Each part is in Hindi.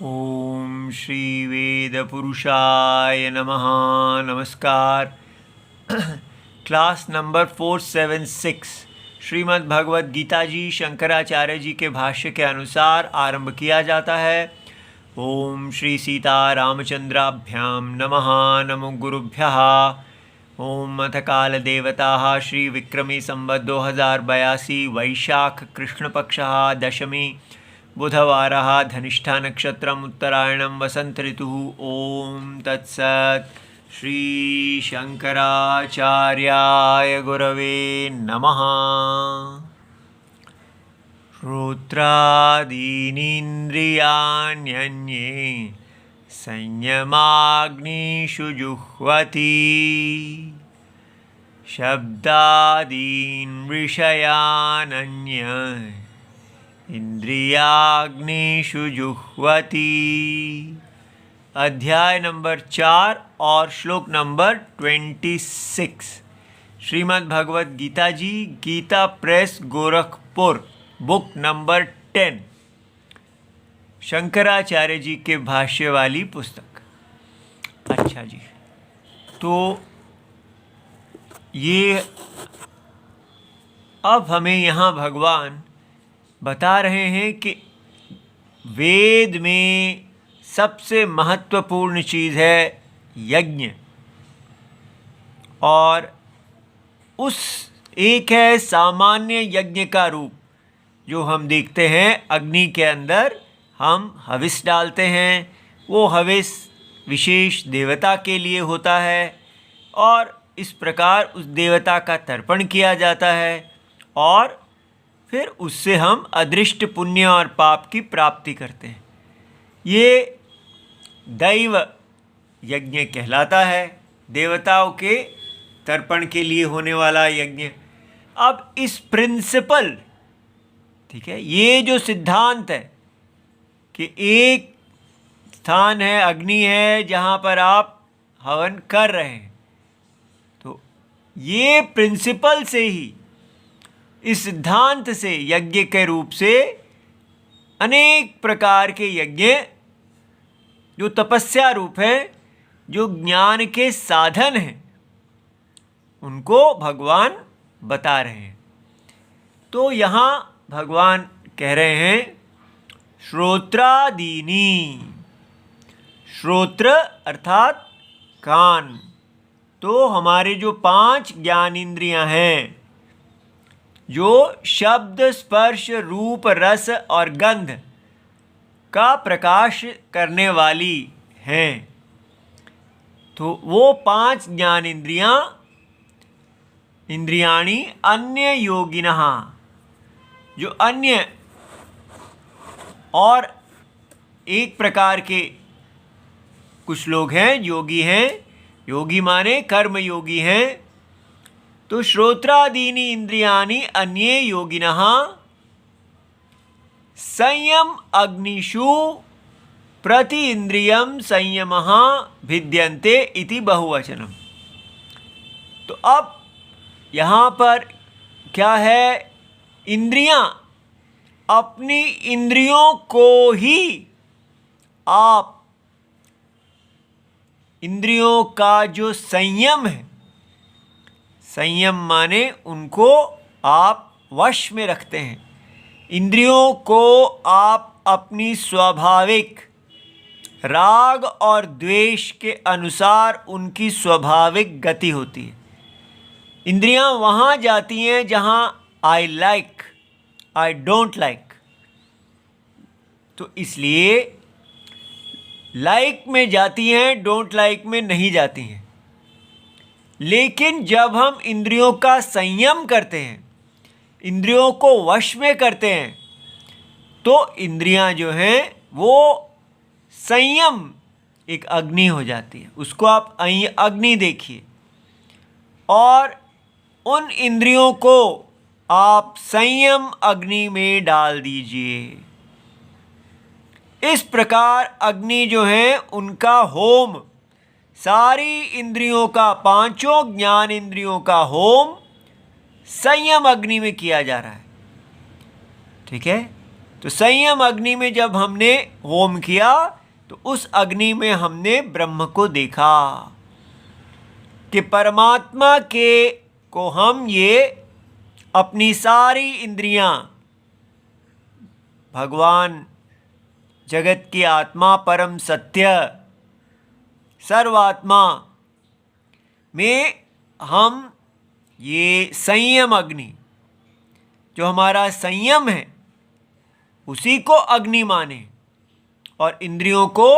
ओम श्री वेद पुरुषाय नमः। नमस्कार। क्लास नंबर 476 श्रीमद् भगवद गीता जी शंकराचार्य जी के भाष्य के अनुसार आरंभ किया जाता है। ओम श्री सीता रामचंद्राभ्याम नमः। नमो गुरुभ्यः। ओम अथ काल देवता श्री विक्रमी संवत् 2082 वैशाख कृष्णपक्षः दशमी बुधवारः धनिष्ठा नक्षत्रम् उत्तरायणं वसंत ऋतुः। ओम तत्सत्। श्री शंकराचार्याय गुरवे नमः। श्रोत्रादीनीन्द्रियाण्यन्ये संयमाग्निषु जुह्वति शब्दादीन् विषयानन्य इंद्रियाग्निषु जुह्वति। अध्याय नंबर 4 और श्लोक number 26 Shrimad Bhagavad Gita ji Gita press Gorakhpur book number 10 Shankaracharya ji के भाष्य वाली पुस्तक। अच्छा जी, तो ये अब हमें यहाँ भगवान बता रहे हैं कि वेद में सबसे महत्वपूर्ण चीज़ है यज्ञ, और उस एक है सामान्य यज्ञ का रूप जो हम देखते हैं अग्नि के अंदर हम हविष डालते हैं। वो हविष विशेष देवता के लिए होता है और इस प्रकार उस देवता का तर्पण किया जाता है और फिर उससे हम अदृष्ट पुण्य और पाप की प्राप्ति करते हैं। ये दैव यज्ञ कहलाता है, देवताओं के तर्पण के लिए होने वाला यज्ञ। अब इस प्रिंसिपल, ठीक है, ये जो सिद्धांत है कि एक स्थान है, अग्नि है, जहाँ पर आप हवन कर रहे हैं, तो ये प्रिंसिपल से ही, इस सिद्धांत से यज्ञ के रूप से अनेक प्रकार के यज्ञ जो तपस्या रूप है, जो ज्ञान के साधन हैं, उनको भगवान बता रहे हैं। तो यहाँ भगवान कह रहे हैं श्रोत्रादीनी, श्रोत्र अर्थात कान। तो हमारे जो 5 ज्ञानेंद्रियां हैं, जो शब्द स्पर्श रूप रस और गंध का प्रकाश करने वाली हैं, तो वो 5 ज्ञानेंद्रियां इंद्रियाणि अन्य योगिनः, जो अन्य और एक प्रकार के कुछ लोग हैं, योगी हैं, योगी माने कर्म योगी हैं। तो श्रोत्रादीनि इंद्रियाणि अन्ये योगिनः संयम अग्निषु प्रति इंद्रियम संयमः भिद्यन्ते इति बहुवचनम। तो अब यहाँ पर क्या है, इंद्रियां, अपनी इंद्रियों को ही आप, इंद्रियों का जो संयम है, संयम माने उनको आप वश में रखते हैं। इंद्रियों को आप अपनी स्वाभाविक राग और द्वेष के अनुसार उनकी स्वाभाविक गति होती है। इंद्रियां वहाँ जाती हैं जहाँ I like, I don't like. तो इसलिए लाइक में जाती हैं, डोंट लाइक में नहीं जाती हैं। लेकिन जब हम इंद्रियों का संयम करते हैं, इंद्रियों को वश में करते हैं, तो इंद्रियां जो हैं वो संयम, एक अग्नि हो जाती है। उसको आप अग्नि देखिए, और उन इंद्रियों को आप संयम अग्नि में डाल दीजिए। इस प्रकार अग्नि जो है उनका होम, सारी इंद्रियों का, 5 ज्ञान इंद्रियों का होम संयम अग्नि में किया जा रहा है। ठीक है। तो संयम अग्नि में जब हमने होम किया तो उस अग्नि में हमने ब्रह्म को देखा कि परमात्मा के को हम ये अपनी सारी इंद्रियां, भगवान जगत की आत्मा परम सत्य सर्वात्मा में हम ये संयम अग्नि, जो हमारा संयम है, उसी को अग्नि माने और इंद्रियों को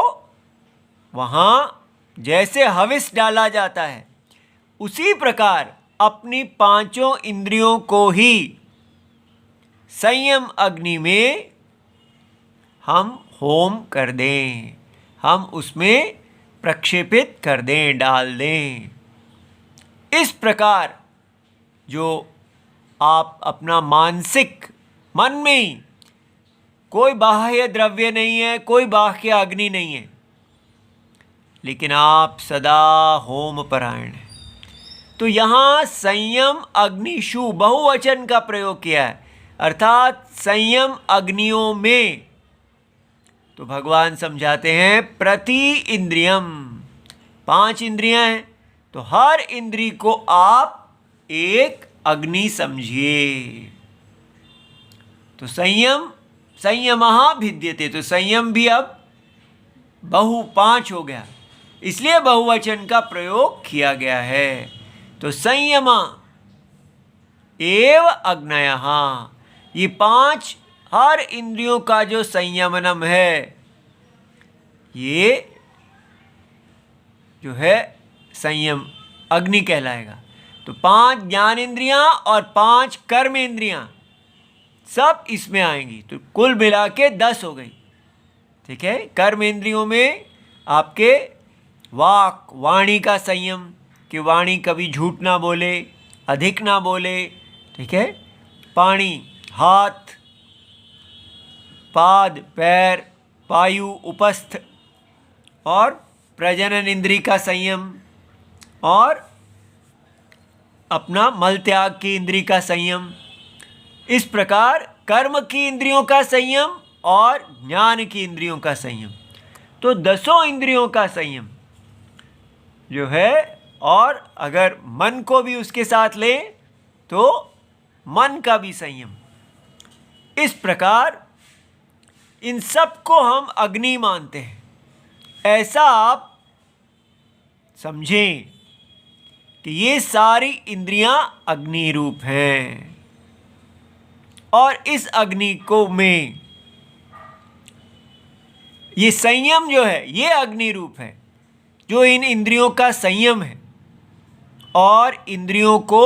वहाँ जैसे हविस डाला जाता है उसी प्रकार अपनी पांचों इंद्रियों को ही संयम अग्नि में हम होम कर दें, हम उसमें प्रक्षेपित कर दें, डाल दें। इस प्रकार जो आप अपना मानसिक मन में ही, कोई बाह्य द्रव्य नहीं है, कोई बाह्य अग्नि नहीं है, लेकिन आप सदा होम परायण हैं, तो यहाँ संयम अग्निषु बहुवचन का प्रयोग किया है, अर्थात संयम अग्नियों में। तो भगवान समझाते हैं प्रति इंद्रियम, 5 इंद्रियां हैं, तो हर इंद्री को आप एक अग्नि समझिए। तो संयमः भिद्यते, तो संयम भी अब 5 हो गया, इसलिए बहुवचन का प्रयोग किया गया है। तो संयम एव अग्नयः, ये 5 हर इंद्रियों का जो संयमनम है, ये जो है संयम अग्नि कहलाएगा। तो 5 ज्ञान इंद्रियां और 5 कर्म इंद्रियां सब इसमें आएंगी, तो कुल मिला के 10 हो गई। ठीक है, कर्म इंद्रियों में आपके वाणी का संयम, कि वाणी कभी झूठ ना बोले, अधिक ना बोले। ठीक है, पाणी, हाथ, पाद, पैर, पायु, उपस्थ और प्रजनन इंद्री का संयम, और अपना मल त्याग की इंद्री का संयम। इस प्रकार कर्म की इंद्रियों का संयम और ज्ञान की इंद्रियों का संयम, तो 10 इंद्रियों का संयम जो है, और अगर मन को भी उसके साथ लें तो मन का भी संयम। इस प्रकार इन सब को हम अग्नि मानते हैं। ऐसा आप समझें कि ये सारी इंद्रियां अग्नि रूप हैं, और इस अग्नि को में ये संयम जो है, ये अग्नि रूप है, जो इन इंद्रियों का संयम है, और इंद्रियों को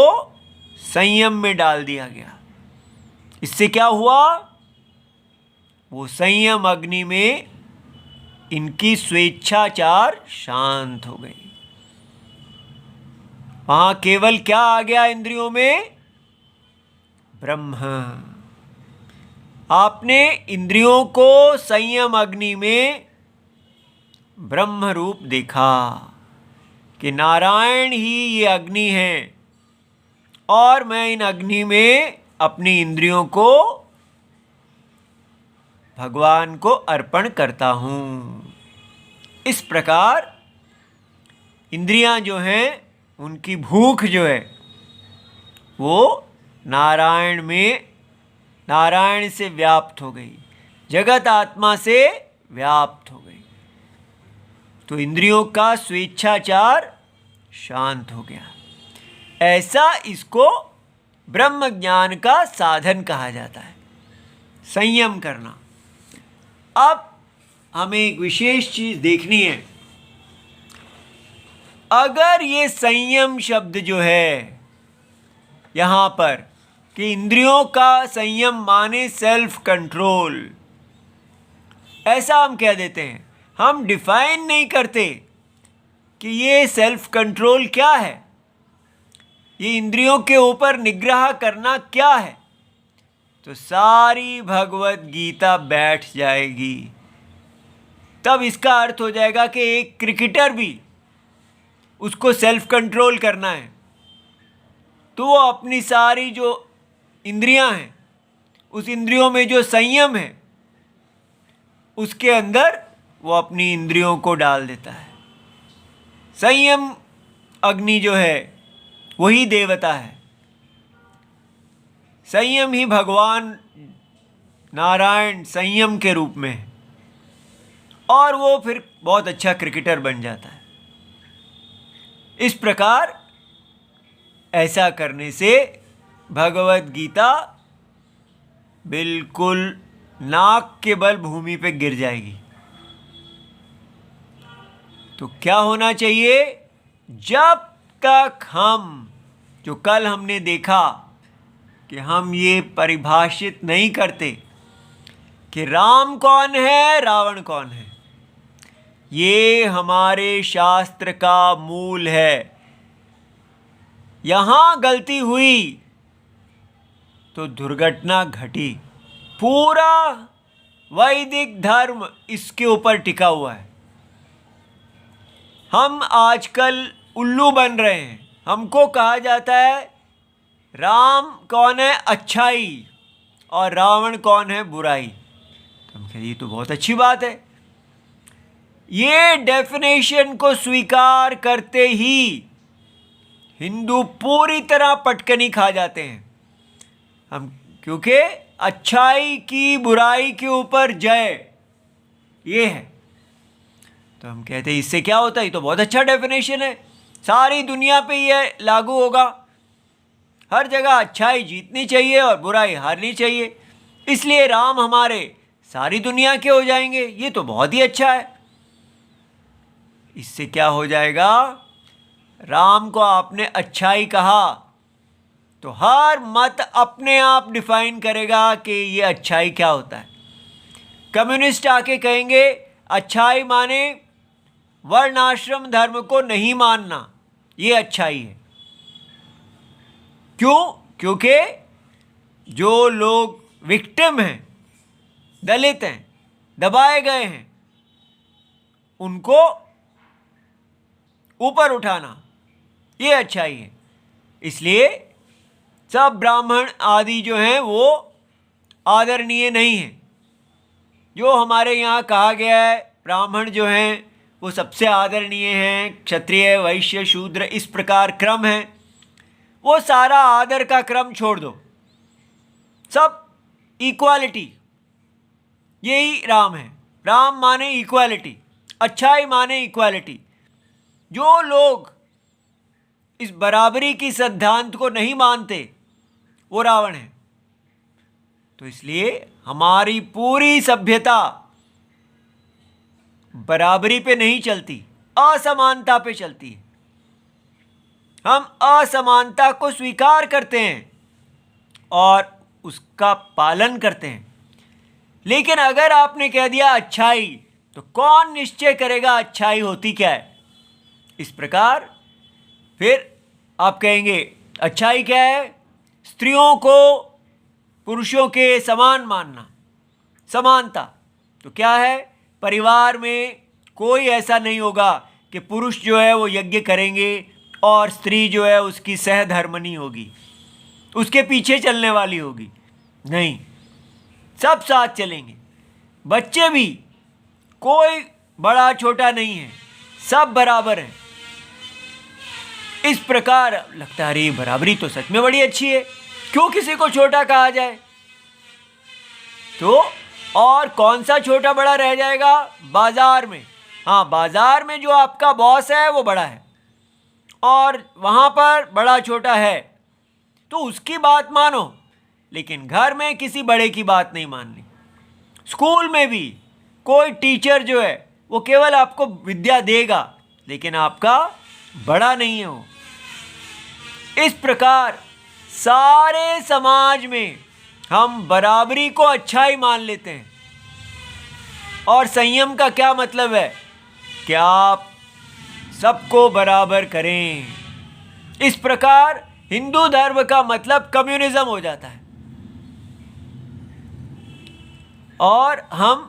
संयम में डाल दिया गया। इससे क्या हुआ? वो संयम अग्नि में इनकी स्वेच्छाचार शांत हो गई। वहां केवल क्या आ गया इंद्रियों में? ब्रह्म। आपने इंद्रियों को संयम अग्नि में ब्रह्म रूप देखा कि नारायण ही ये अग्नि है, और मैं इन अग्नि में अपनी इंद्रियों को भगवान को अर्पण करता हूँ। इस प्रकार इंद्रियां जो हैं, उनकी भूख जो है वो नारायण में, नारायण से व्याप्त हो गई, जगत आत्मा से व्याप्त हो गई। तो इंद्रियों का स्वेच्छाचार शांत हो गया। ऐसा इसको ब्रह्म ज्ञान का साधन कहा जाता है, संयम करना। अब हमें एक विशेष चीज देखनी है। अगर ये संयम शब्द जो है यहाँ पर, कि इंद्रियों का संयम माने सेल्फ कंट्रोल, ऐसा हम कह देते हैं, हम डिफाइन नहीं करते कि ये सेल्फ कंट्रोल क्या है, ये इंद्रियों के ऊपर निग्रह करना क्या है, तो सारी भगवत गीता बैठ जाएगी। तब इसका अर्थ हो जाएगा कि एक क्रिकेटर भी उसको सेल्फ कंट्रोल करना है, तो वो अपनी सारी जो इंद्रियां हैं, उस इंद्रियों में जो संयम है उसके अंदर वो अपनी इंद्रियों को डाल देता है। संयम अग्नि जो है वही देवता है। संयम ही भगवान नारायण संयम के रूप में है, और वो फिर बहुत अच्छा क्रिकेटर बन जाता है। इस प्रकार ऐसा करने से भगवत गीता बिल्कुल नाक के बल भूमि पे गिर जाएगी। तो क्या होना चाहिए? जब तक हम, जो कल हमने देखा कि हम ये परिभाषित नहीं करते कि राम कौन है, रावण कौन है, ये हमारे शास्त्र का मूल है। यहाँ गलती हुई तो दुर्घटना घटी। पूरा वैदिक धर्म इसके ऊपर टिका हुआ है। हम आजकल उल्लू बन रहे हैं। हमको कहा जाता है राम कौन है, अच्छाई, और रावण कौन है, बुराई। तो हम कहते ये तो बहुत अच्छी बात है। ये डेफिनेशन को स्वीकार करते ही हिंदू पूरी तरह पटकनी खा जाते हैं हम, क्योंकि अच्छाई की बुराई के ऊपर जय ये है। तो हम कहते हैं इससे क्या होता है, ये तो बहुत अच्छा डेफिनेशन है, सारी दुनिया पे ये लागू होगा। हर जगह अच्छाई जीतनी चाहिए और बुराई हारनी चाहिए, इसलिए राम हमारे सारी दुनिया के हो जाएंगे। ये तो बहुत ही अच्छा है। इससे क्या हो जाएगा? राम को आपने अच्छाई कहा तो हर मत अपने आप डिफाइन करेगा कि ये अच्छाई क्या होता है। कम्युनिस्ट आके कहेंगे अच्छाई माने वर्णाश्रम धर्म को नहीं मानना, ये अच्छाई है। क्यों? क्योंकि जो लोग विक्टिम हैं, दलित हैं, दबाए गए हैं, उनको ऊपर उठाना ये अच्छाई है। इसलिए सब ब्राह्मण आदि जो हैं वो आदरणीय नहीं हैं। जो हमारे यहाँ कहा गया है ब्राह्मण जो हैं वो सबसे आदरणीय हैं, क्षत्रिय वैश्य शूद्र इस प्रकार क्रम है, वो सारा आदर का क्रम छोड़ दो, सब इक्वालिटी, यही राम है। राम माने इक्वालिटी, अच्छाई माने इक्वालिटी। जो लोग इस बराबरी की सिद्धांत को नहीं मानते वो रावण है। तो इसलिए हमारी पूरी सभ्यता बराबरी पे नहीं चलती, असमानता पे चलती है। हम असमानता को स्वीकार करते हैं और उसका पालन करते हैं। लेकिन अगर आपने कह दिया अच्छाई, तो कौन निश्चय करेगा अच्छाई होती क्या है? इस प्रकार फिर आप कहेंगे अच्छाई क्या है? स्त्रियों को पुरुषों के समान मानना, समानता। तो क्या है? परिवार में कोई ऐसा नहीं होगा कि पुरुष जो है वो यज्ञ करेंगे और स्त्री जो है उसकी सहधर्मिणी होगी, उसके पीछे चलने वाली होगी। नहीं, सब साथ चलेंगे। बच्चे भी, कोई बड़ा छोटा नहीं है, सब बराबर हैं। इस प्रकार लगता है अरे बराबरी तो सच में बड़ी अच्छी है, क्यों किसी को छोटा कहा जाए? तो और कौन सा छोटा बड़ा रह जाएगा? बाजार में, हाँ, बाजार में जो आपका बॉस है वो बड़ा है और वहाँ पर बड़ा छोटा है तो उसकी बात मानो, लेकिन घर में किसी बड़े की बात नहीं माननी। स्कूल में भी कोई टीचर जो है वो केवल आपको विद्या देगा, लेकिन आपका बड़ा नहीं है वो। इस प्रकार सारे समाज में हम बराबरी को अच्छाई मान लेते हैं। और संयम का क्या मतलब है? कि आप सबको बराबर करें। इस प्रकार हिंदू धर्म का मतलब कम्युनिज्म हो जाता है और हम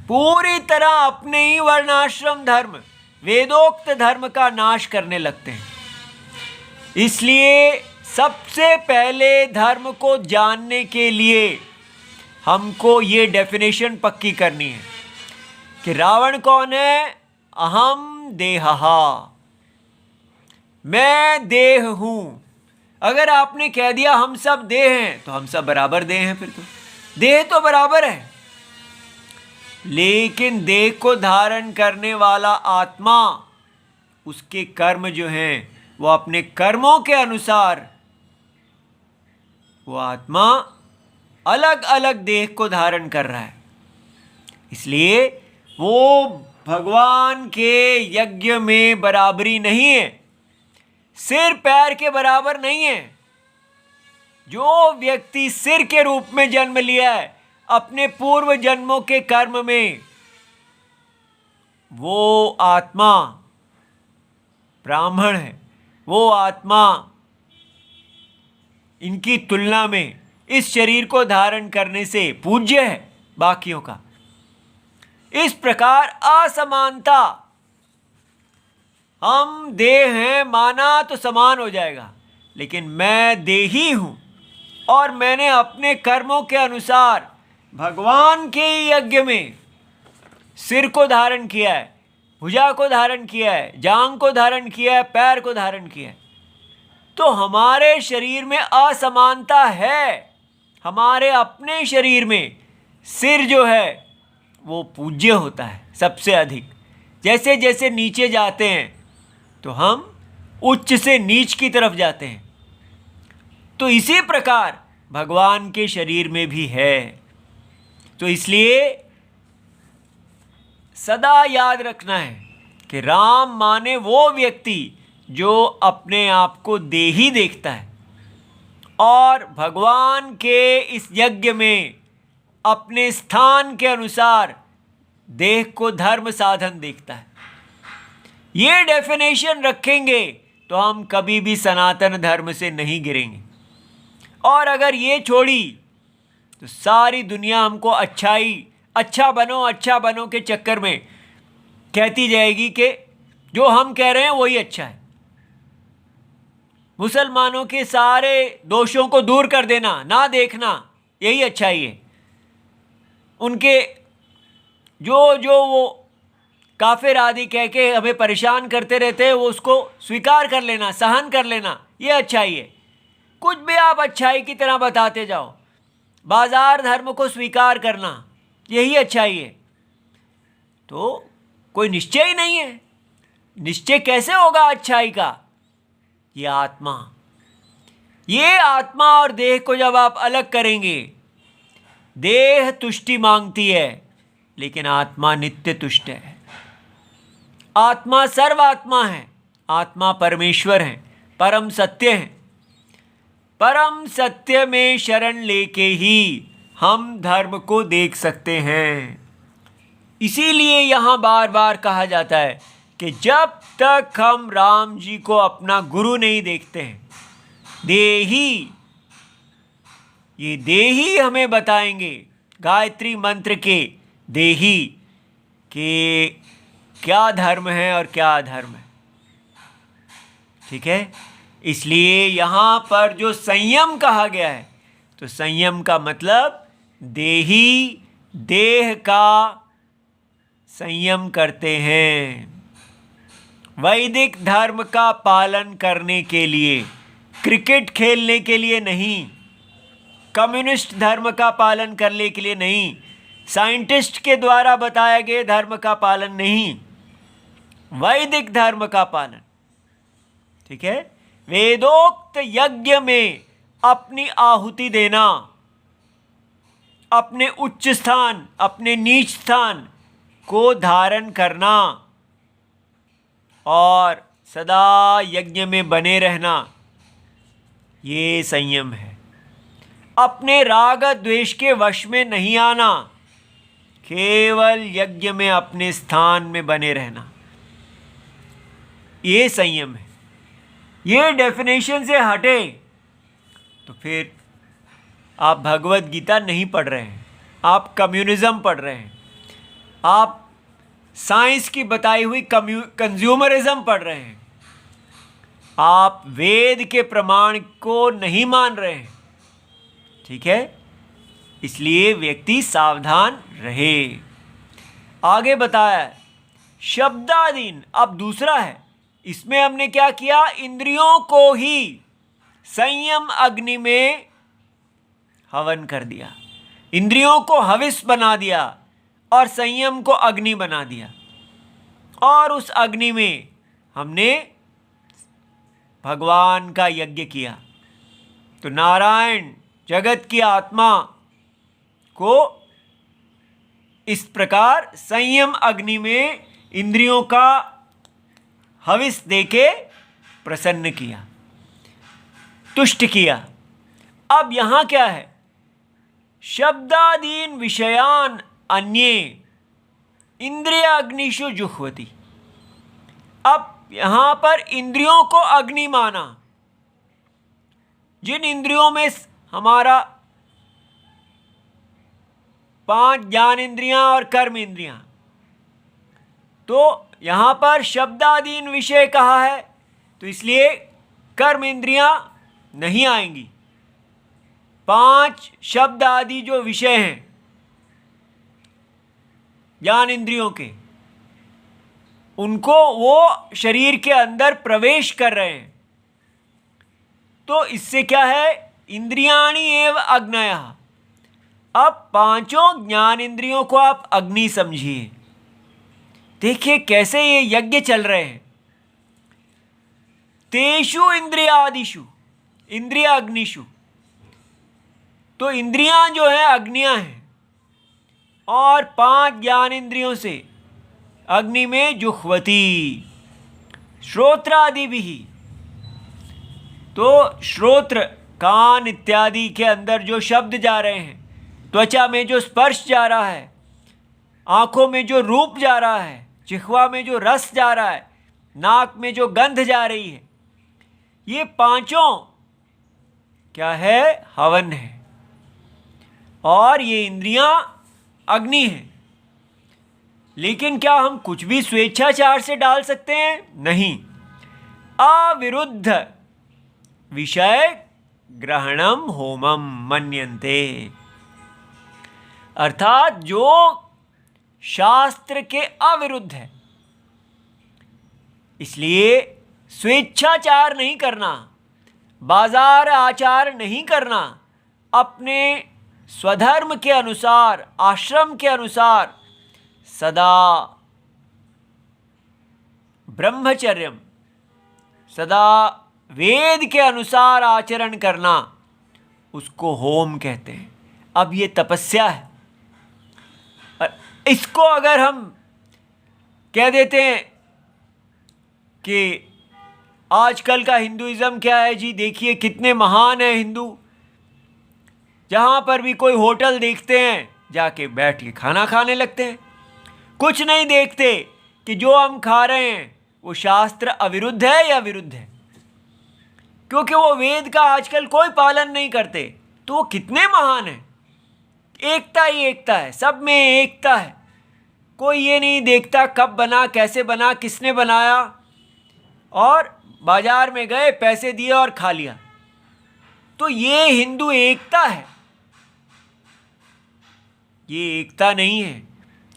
पूरी तरह अपने ही वर्णाश्रम धर्म, वेदोक्त धर्म का नाश करने लगते हैं। इसलिए सबसे पहले धर्म को जानने के लिए हमको ये डेफिनेशन पक्की करनी है कि रावण कौन है? अहम देहहा, मैं देह हूं। अगर आपने कह दिया हम सब देह हैं तो हम सब बराबर देह हैं, फिर तो देह तो बराबर है। लेकिन देह को धारण करने वाला आत्मा, उसके कर्म जो हैं वो अपने कर्मों के अनुसार वो आत्मा अलग अलग देह को धारण कर रहा है। इसलिए वो भगवान के यज्ञ में बराबरी नहीं है, सिर पैर के बराबर नहीं है। जो व्यक्ति सिर के रूप में जन्म लिया है अपने पूर्व जन्मों के कर्म में, वो आत्मा ब्राह्मण है। वो आत्मा इनकी तुलना में इस शरीर को धारण करने से पूज्य है बाकियों का। इस प्रकार असमानता, हम देह हैं माना तो समान हो जाएगा, लेकिन मैं देही हूं और मैंने अपने कर्मों के अनुसार भगवान के यज्ञ में सिर को धारण किया है, भुजा को धारण किया है, जांघ को धारण किया है, पैर को धारण किया है। तो हमारे शरीर में असमानता है। हमारे अपने शरीर में सिर जो है वो पूज्य होता है सबसे अधिक। जैसे जैसे नीचे जाते हैं तो हम उच्च से नीच की तरफ जाते हैं। तो इसी प्रकार भगवान के शरीर में भी है। तो इसलिए सदा याद रखना है कि राम माने वो व्यक्ति जो अपने आप को देही देखता है और भगवान के इस यज्ञ में अपने स्थान के अनुसार देह को धर्म साधन देखता है। ये डेफिनेशन रखेंगे तो हम कभी भी सनातन धर्म से नहीं गिरेंगे। और अगर ये छोड़ी तो सारी दुनिया हमको अच्छा बनो के चक्कर में कहती जाएगी कि जो हम कह रहे हैं वही अच्छा है। मुसलमानों के सारे दोषों को दूर कर देना, ना देखना, यही अच्छाई है। उनके जो वो काफिर आदि कह के हमें परेशान करते रहते हैं, वो उसको स्वीकार कर लेना, सहन कर लेना, ये अच्छाई है। कुछ भी आप अच्छाई की तरह बताते जाओ, बाजार धर्म को स्वीकार करना, यही अच्छाई है। तो कोई निश्चय ही नहीं है। निश्चय कैसे होगा अच्छाई का? ये आत्मा और देह को जब आप अलग करेंगे, देह तुष्टि मांगती है लेकिन आत्मा नित्य तुष्ट है। आत्मा सर्वात्मा है, आत्मा परमेश्वर है, परम सत्य है। परम सत्य में शरण लेके ही हम धर्म को देख सकते हैं। इसीलिए यहाँ बार बार कहा जाता है कि जब तक हम राम जी को अपना गुरु नहीं देखते हैं, ये देही हमें बताएंगे, गायत्री मंत्र के देही, कि क्या धर्म है और क्या अधर्म है। ठीक है, इसलिए यहाँ पर जो संयम कहा गया है, तो संयम का मतलब देही देह का संयम करते हैं। वैदिक धर्म का पालन करने के लिए, क्रिकेट खेलने के लिए नहीं, कम्युनिस्ट धर्म का पालन करने के लिए नहीं, साइंटिस्ट के द्वारा बताए गए धर्म का पालन नहीं, वैदिक धर्म का पालन। ठीक है, वेदोक्त यज्ञ में अपनी आहुति देना, अपने उच्च स्थान, अपने नीच स्थान को धारण करना और सदा यज्ञ में बने रहना, ये संयम है। अपने राग द्वेष के वश में नहीं आना, केवल यज्ञ में अपने स्थान में बने रहना, ये संयम है। ये डेफिनेशन से हटे तो फिर आप भगवत गीता नहीं पढ़ रहे हैं, आप कम्युनिज्म पढ़ रहे हैं, आप साइंस की बताई हुई कंज्यूमरिज्म पढ़ रहे हैं, आप वेद के प्रमाण को नहीं मान रहे हैं। ठीक है, इसलिए व्यक्ति सावधान रहे। आगे बताया शब्दादीन। अब दूसरा है, इसमें हमने क्या किया, इंद्रियों को ही संयम अग्नि में हवन कर दिया, इंद्रियों को हविस बना दिया और संयम को अग्नि बना दिया। और उस अग्नि में हमने भगवान का यज्ञ किया। तो नारायण जगत की आत्मा को इस प्रकार संयम अग्नि में इंद्रियों का हविस देके प्रसन्न किया, तुष्ट किया। अब यहां क्या है, शब्दादीन विषयान अन्ये इंद्रिय अग्निषु जुह्वति। अब यहां पर इंद्रियों को अग्नि माना, जिन इंद्रियों में हमारा 5 ज्ञान इंद्रियां और कर्म इंद्रियां, तो यहां पर शब्दादीन विषय कहा है, तो इसलिए कर्म इंद्रियां नहीं आएंगी। 5 शब्द आदि जो विषय हैं ज्ञान इंद्रियों के, उनको वो शरीर के अंदर प्रवेश कर रहे हैं। तो इससे क्या है, इंद्रियाणि एव अग्नयः। अब 5 ज्ञान इंद्रियों को आप अग्नि समझिए। देखिए कैसे ये यज्ञ चल रहे हैं। तेषु इंद्रियादिषु, इंद्रिय अग्निषु, तो इंद्रियां जो है अग्नियां हैं, और 5 ज्ञान इंद्रियों से अग्नि में जुह्वति श्रोत्रादि भी। तो श्रोत्र कान इत्यादि के अंदर जो शब्द जा रहे हैं, त्वचा में जो स्पर्श जा रहा है, आंखों में जो रूप जा रहा है, जिह्वा में जो रस जा रहा है, नाक में जो गंध जा रही है, ये 5 क्या है, हवन है। और ये इंद्रियां अग्नि हैं। लेकिन क्या हम कुछ भी स्वेच्छाचार से डाल सकते हैं? नहीं। अविरुद्ध विषय ग्रहणम होमम मन्यन्ते, अर्थात जो शास्त्र के अविरुद्ध है, इसलिए स्वेच्छाचार नहीं करना, बाजार आचार नहीं करना, अपने स्वधर्म के अनुसार, आश्रम के अनुसार सदा ब्रह्मचर्यम, सदा वेद के अनुसार आचरण करना, उसको होम कहते हैं। अब ये तपस्या है। इसको अगर हम कह देते हैं कि आजकल का हिंदुइज्म क्या है जी, देखिए कितने महान हैं हिंदू, जहाँ पर भी कोई होटल देखते हैं जाके बैठ के खाना खाने लगते हैं, कुछ नहीं देखते कि जो हम खा रहे हैं वो शास्त्र अविरुद्ध है या विरुद्ध है, क्योंकि वो वेद का आजकल कोई पालन नहीं करते। तो वो कितने महान हैं। एकता ही एकता है, सब में एकता है। कोई ये नहीं देखता कब बना, कैसे बना, किसने बनाया, और बाजार में गए, पैसे दिए और खा लिया। तो ये हिंदू एकता है, ये एकता नहीं है।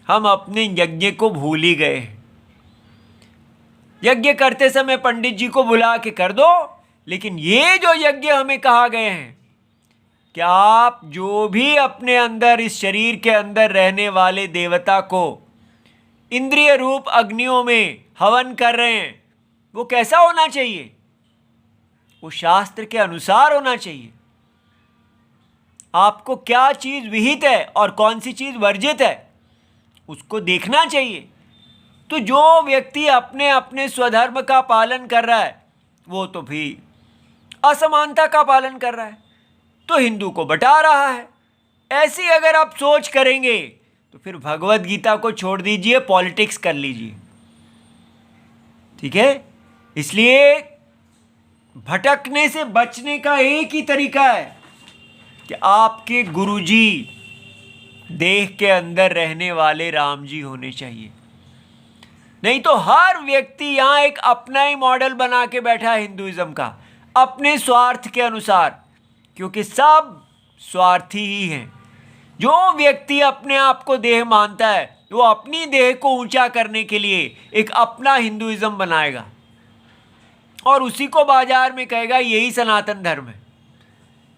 हम अपने यज्ञ को भूल ही गए हैं। यज्ञ करते समय पंडित जी को बुला के कर दो, लेकिन ये जो यज्ञ हमें कहा गए हैं कि आप जो भी अपने अंदर, इस शरीर के अंदर रहने वाले देवता को इंद्रिय रूप अग्नियों में हवन कर रहे हैं, वो कैसा होना चाहिए? वो शास्त्र के अनुसार होना चाहिए। आपको क्या चीज विहित है और कौन सी चीज वर्जित है, उसको देखना चाहिए। तो जो व्यक्ति अपने अपने स्वधर्म का पालन कर रहा है, वो तो भी असमानता का पालन कर रहा है, तो हिंदू को बटा रहा है। ऐसी अगर आप सोच करेंगे तो फिर भगवत गीता को छोड़ दीजिए, पॉलिटिक्स कर लीजिए। ठीक है, इसलिए भटकने से बचने का एक ही तरीका है कि आपके गुरुजी देह के अंदर रहने वाले राम जी होने चाहिए। नहीं तो हर व्यक्ति यहाँ एक अपना ही मॉडल बना के बैठा है हिंदुइज्म का, अपने स्वार्थ के अनुसार, क्योंकि सब स्वार्थी ही हैं। जो व्यक्ति अपने आप को देह मानता है वो अपनी देह को ऊंचा करने के लिए एक अपना हिंदुइज्म बनाएगा और उसी को बाजार में कहेगा यही सनातन धर्म है।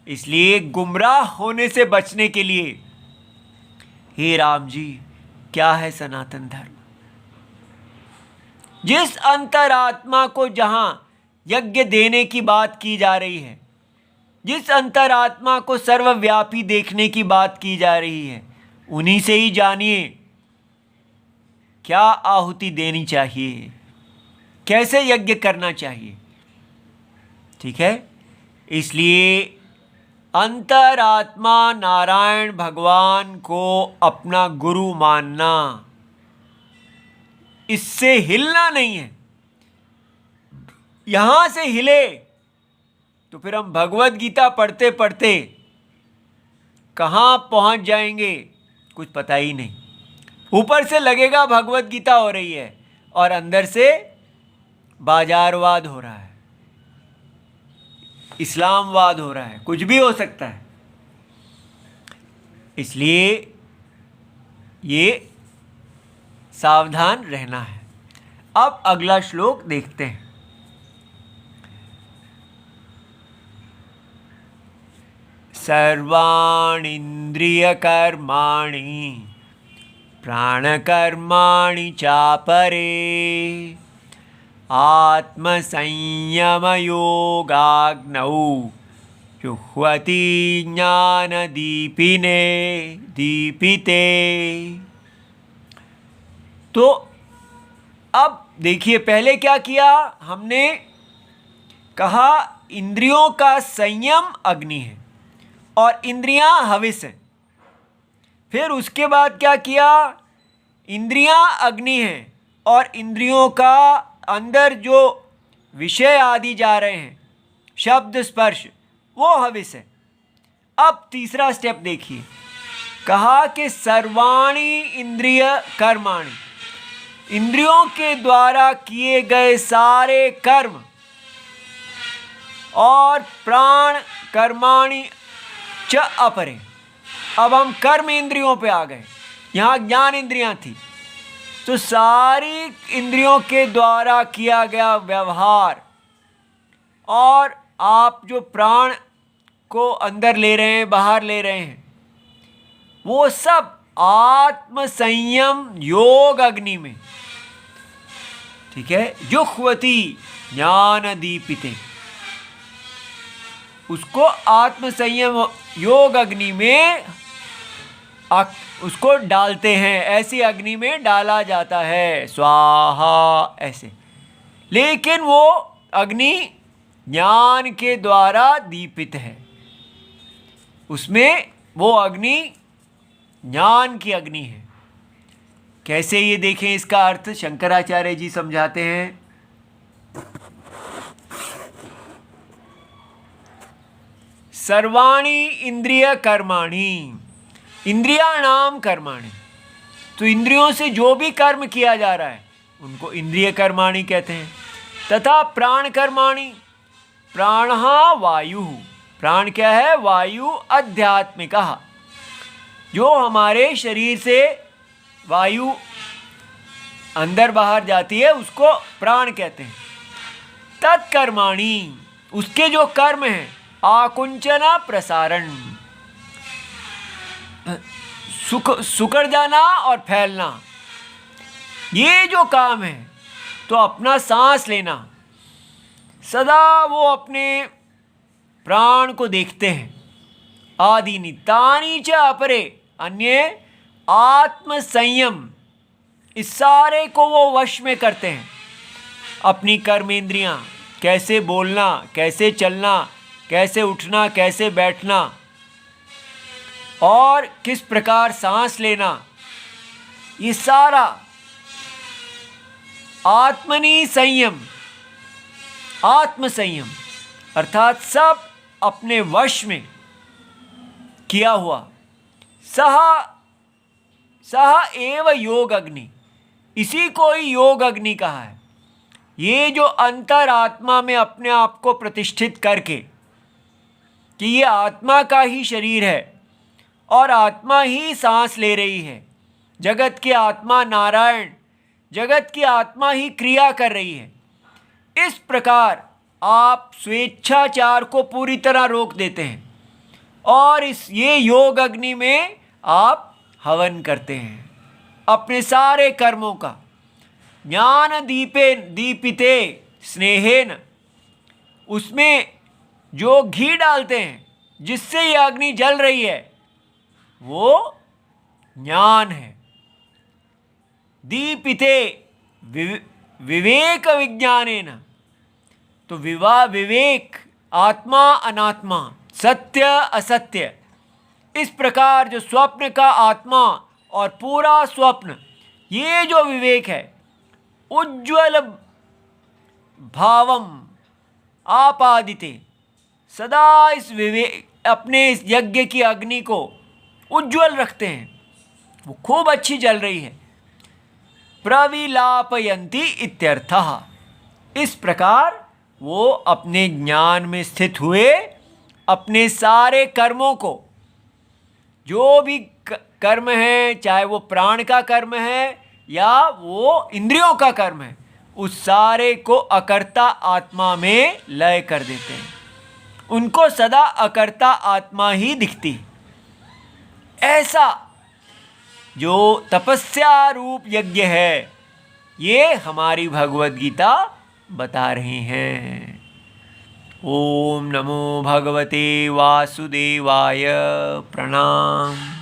इसलिए गुमराह होने से बचने के लिए, हे राम जी, क्या है सनातन धर्म? जिस अंतरात्मा को जहां यज्ञ देने की बात की जा रही है, जिस अंतरात्मा को सर्वव्यापी देखने की बात की जा रही है, उन्हीं से ही जानिए क्या आहुति देनी चाहिए, कैसे यज्ञ करना चाहिए। ठीक है, इसलिए अंतरात्मा नारायण भगवान को अपना गुरु मानना, इससे हिलना नहीं है। यहां से हिले तो फिर हम भगवत गीता पढ़ते पढ़ते कहां पहुंच जाएंगे कुछ पता ही नहीं। ऊपर से लगेगा भगवत गीता हो रही है और अंदर से बाजारवाद हो रहा है, इस्लामवाद हो रहा है, कुछ भी हो सकता है। इसलिए ये सावधान रहना है। अब अगला श्लोक देखते हैं। सर्वाणि इंद्रियकर्माणि प्राणकर्माणि चापरे आत्मसंयमयोगाग्नौ जुह्वति ज्ञानदीपिने दीपिते। तो अब देखिए, पहले क्या किया हमने? कहा इंद्रियों का संयम अग्नि है और इंद्रियां हविस हैं। फिर उसके बाद क्या किया? इंद्रियां अग्नि हैं और इंद्रियों का अंदर जो विषय आदि जा रहे हैं, शब्द स्पर्श, वो हविस है। अब तीसरा स्टेप देखिए, कहा कि सर्वाणि इंद्रिय कर्माणि, इंद्रियों के द्वारा किए गए सारे कर्म, और प्राण कर्माणि च अपरे। अब हम कर्म इंद्रियों पे आ गए, यहाँ ज्ञान इंद्रियां थी, तो सारी इंद्रियों के द्वारा किया गया व्यवहार और आप जो प्राण को अंदर ले रहे हैं, बाहर ले रहे हैं, वो सब आत्म संयम योग अग्नि में। ठीक है, जुह्वति ज्ञान दीपिते, उसको आत्म संयम योग अग्नि में उसको डालते हैं, ऐसी अग्नि में डाला जाता है, स्वाहा ऐसे। लेकिन वो अग्नि ज्ञान के द्वारा दीपित है, उसमें वो अग्नि ज्ञान की अग्नि है। कैसे, ये देखें, इसका अर्थ शंकराचार्य जी समझाते हैं। सर्वाणि इंद्रिय कर्माणि, इंद्रियाणाम कर्माणि, तो इंद्रियों से जो भी कर्म किया जा रहा है उनको इंद्रिय कर्माणि कहते हैं। तथा प्राण कर्माणि, प्राणः वायु, प्राण क्या है? वायु आध्यात्मिकः, जो हमारे शरीर से वायु अंदर बाहर जाती है उसको प्राण कहते हैं। तत्कर्माणि, उसके जो कर्म हैं, आकुंचना प्रसारण, सुकड़ जाना और फैलना, ये जो काम है, तो अपना सांस लेना, सदा वो अपने प्राण को देखते हैं। आदि तानी च अपरे, अन्य आत्म संयम, इस सारे को वो वश में करते हैं। अपनी कर्मेंद्रियां, कैसे बोलना, कैसे चलना, कैसे उठना, कैसे बैठना और किस प्रकार सांस लेना, ये सारा आत्मनि संयम, आत्म संयम अर्थात सब अपने वश में किया हुआ। सह एव योग अग्नि, इसी को ही योग अग्नि कहा है। ये जो अंतरात्मा में अपने आप को प्रतिष्ठित करके कि ये आत्मा का ही शरीर है और आत्मा ही सांस ले रही है। जगत की आत्मा नारायण, जगत की आत्मा ही क्रिया कर रही है। इस प्रकार आप स्वेच्छाचार को पूरी तरह रोक देते हैं और ये योग अग्नि में आप हवन करते हैं अपने सारे कर्मों का। ज्ञान दीपे दीपिते स्नेहेन, उसमें जो घी डालते हैं जिससे ये अग्नि जल रही है वो ज्ञान है। दीपिते विवेक विज्ञानेन, तो विवेक, आत्मा अनात्मा, सत्य असत्य, इस प्रकार जो स्वप्न का आत्मा और पूरा स्वप्न, ये जो विवेक है, उज्ज्वल भावम आपादिते, सदा इस विवेक अपने इस यज्ञ की अग्नि को उज्ज्वल रखते हैं, वो खूब अच्छी जल रही है। प्रविलापयन्ति इत्यर्थः। इस प्रकार वो अपने ज्ञान में स्थित हुए अपने सारे कर्मों को, जो भी कर्म है, चाहे वो प्राण का कर्म है या वो इंद्रियों का कर्म है, उस सारे को अकर्ता आत्मा में लय कर देते हैं। उनको सदा अकर्ता आत्मा ही दिखती है। ऐसा जो तपस्या रूप यज्ञ है, ये हमारी भगवद गीता बता रही हैं। ओम नमो भगवते वासुदेवाय। प्रणाम।